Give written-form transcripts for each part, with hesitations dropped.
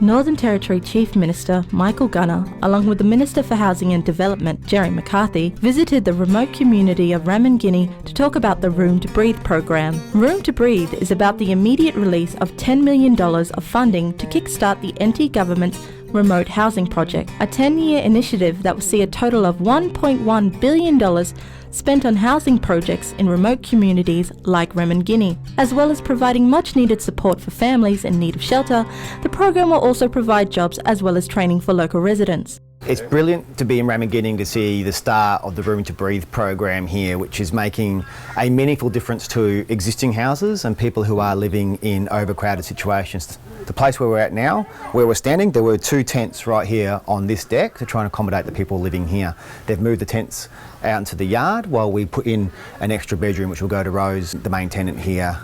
Northern Territory Chief Minister Michael Gunner, along with the Minister for Housing and Development Gerry McCarthy, visited the remote community of Ramingining to talk about the Room to Breathe program. Room to Breathe is about the immediate release of $10 million of funding to kickstart the NT Government's Remote Housing Project, a 10-year initiative that will see a total of $1.1 billion spent on housing projects in remote communities like Ramingining. As well as providing much-needed support for families in need of shelter, the program will also provide jobs as well as training for local residents. It's brilliant to be in Ramingining to see the start of the Room to Breathe program here, which is making a meaningful difference to existing houses and people who are living in overcrowded situations. The place where we're at now, where we're standing, there were 2 tents right here on this deck to try and accommodate the people living here. They've moved the tents out into the yard while we put in an extra bedroom which will go to Rose, the main tenant here,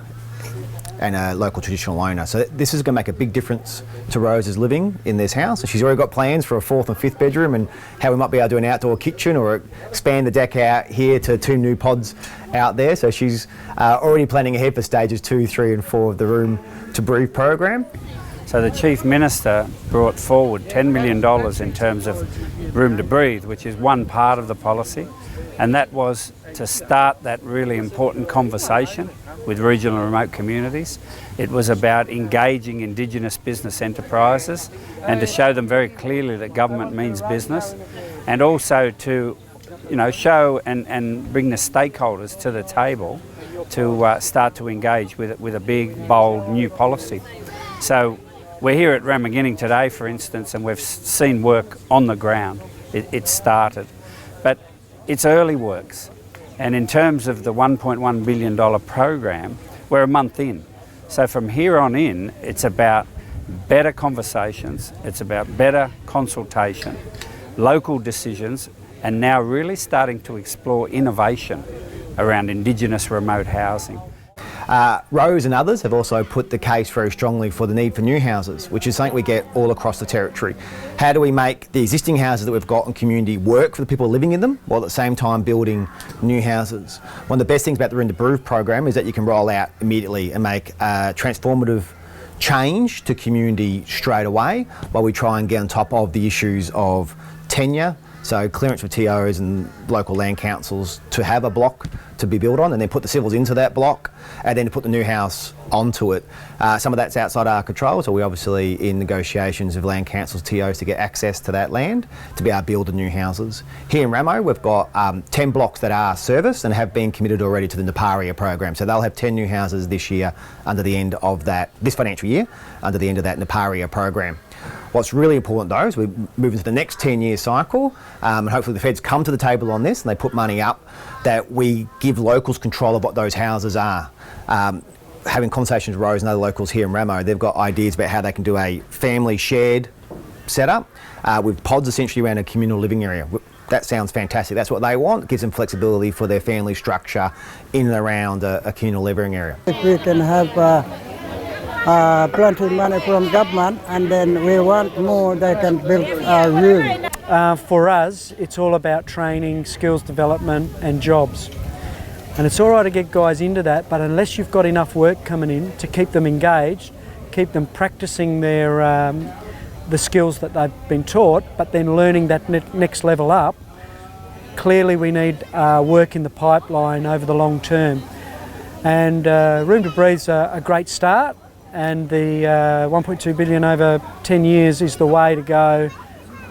and a local traditional owner. So this is going to make a big difference to Rose's living in this house. So she's already got plans for a 4th and 5th bedroom and how we might be able to do an outdoor kitchen or expand the deck out here to 2 new pods out there. So she's already planning ahead for stages 2, 3 and 4 of the Room to Breathe program. So the Chief Minister brought forward $10 million in terms of Room to Breathe, which is one part of the policy, and that was to start that really important conversation with regional and remote communities. It was about engaging Indigenous business enterprises and to show them very clearly that government means business, and also to show and bring the stakeholders to the table to start to engage with a big, bold new policy. So we're here at Ramingining today, for instance, and we've seen work on the ground. It started, but it's early works. And in terms of the $1.1 billion program, we're a month in. So from here on in, it's about better conversations, it's about better consultation, local decisions, and now really starting to explore innovation around Indigenous remote housing. Rose and others have also put the case very strongly for the need for new houses, which is something we get all across the territory. How do we make the existing houses that we've got in community work for the people living in them, while at the same time building new houses? One of the best things about the Room to Breathe program is that you can roll out immediately and make a transformative change to community straight away, while we try and get on top of the issues of tenure, so clearance for TOs and local land councils to have a block to be built on, and then put the civils into that block, and then to put the new house onto it. Some of that's outside our control, so we're obviously in negotiations with land councils, TOs to get access to that land to be able to build the new houses. Here in Ramo, we've got 10 blocks that are serviced and have been committed already to the Naparia program. So they'll have 10 new houses this year under the end of this financial year, under the end of that Naparia program. What's really important though is we move into the next 10-year cycle, and hopefully the feds come to the table on this and they put money up, that we give locals control of what those houses are. Having conversations with Rose and other locals here in Ramo, they've got ideas about how they can do a family shared setup with pods essentially around a communal living area. That sounds fantastic. That's what they want. It gives them flexibility for their family structure in and around a communal living area. If we can have plenty of money from government, and then we want more, they can build a room. For us, it's all about training, skills development and jobs. And it's all right to get guys into that, but unless you've got enough work coming in to keep them engaged, keep them practicing their the skills that they've been taught, but then learning that next level up, clearly we need work in the pipeline over the long term. And Room to Breathe's a great start, and the $1.2 billion over 10 years is the way to go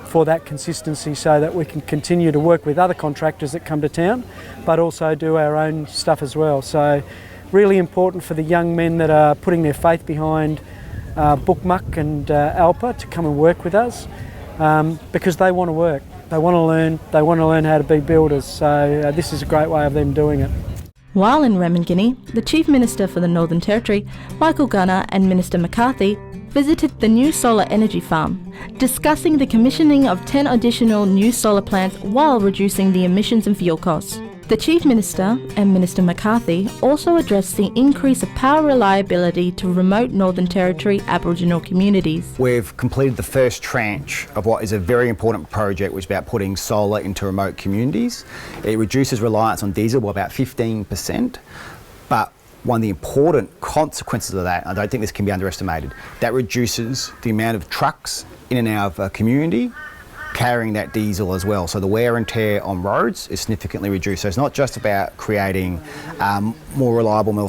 for that consistency, so that we can continue to work with other contractors that come to town, but also do our own stuff as well. So really important for the young men that are putting their faith behind Bununggur and ALPA to come and work with us, because they want to work, they want to learn how to be builders. So this is a great way of them doing it. While in Ramingining, the Chief Minister for the Northern Territory, Michael Gunner, and Minister McCarthy visited the new solar energy farm, discussing the commissioning of 10 additional new solar plants while reducing the emissions and fuel costs. The Chief Minister and Minister McCarthy also addressed the increase of power reliability to remote Northern Territory Aboriginal communities. We've completed the first tranche of what is a very important project, which is about putting solar into remote communities. It reduces reliance on diesel by about 15%, but one of the important consequences of that, I don't think this can be underestimated, that reduces the amount of trucks in and out of a community carrying that diesel as well. So the wear and tear on roads is significantly reduced. So it's not just about creating more reliable, more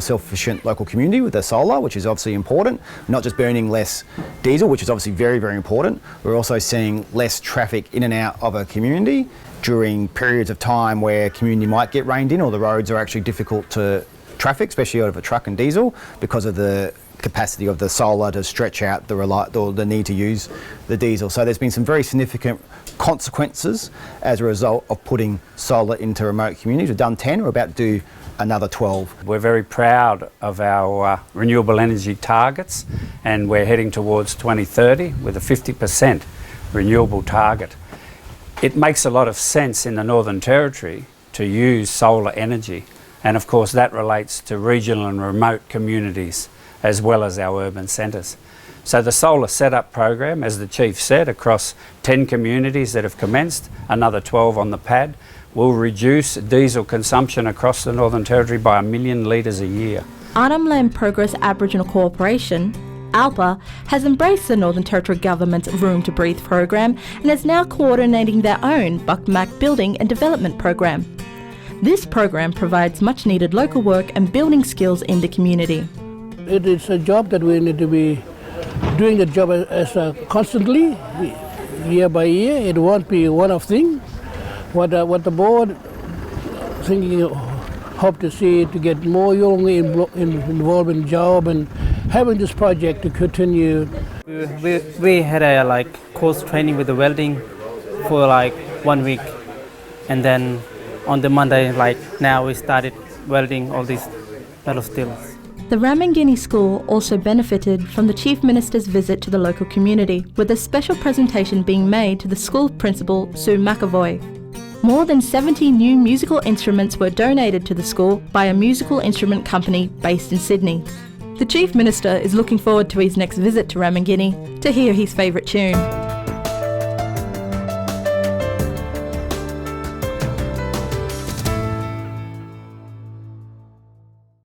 self-sufficient local community with the solar, which is obviously important, not just burning less diesel, which is obviously very, very important. We're also seeing less traffic in and out of a community during periods of time where community might get rained in or the roads are actually difficult to traffic, especially out of a truck and diesel, because of the capacity of the solar to stretch out the need to use the diesel. So there's been some very significant consequences as a result of putting solar into remote communities. We've done 10, we're about to do another 12. We're very proud of our renewable energy targets, and we're heading towards 2030 with a 50% renewable target. It makes a lot of sense in the Northern Territory to use solar energy, and of course that relates to regional and remote communities as well as our urban centres. So the solar setup program, as the Chief said, across 10 communities that have commenced, another 12 on the pad, will reduce diesel consumption across the Northern Territory by 1 million litres a year. Arnhem Land Progress Aboriginal Corporation, ALPA, has embraced the Northern Territory Government's Room to Breathe program and is now coordinating their own Buckmack Building and Development program. This program provides much needed local work and building skills in the community. It is a job that we need to be doing the job constantly, year by year. It won't be one-off thing. What the board hope to see to get more young involved in the job and having this project to continue. We had a course training with the welding for 1 week, and then on the Monday, now we started welding all these metal steels. The Ramingining School also benefited from the Chief Minister's visit to the local community, with a special presentation being made to the school principal, Sue McAvoy. More than 70 new musical instruments were donated to the school by a musical instrument company based in Sydney. The Chief Minister is looking forward to his next visit to Ramingining to hear his favourite tune.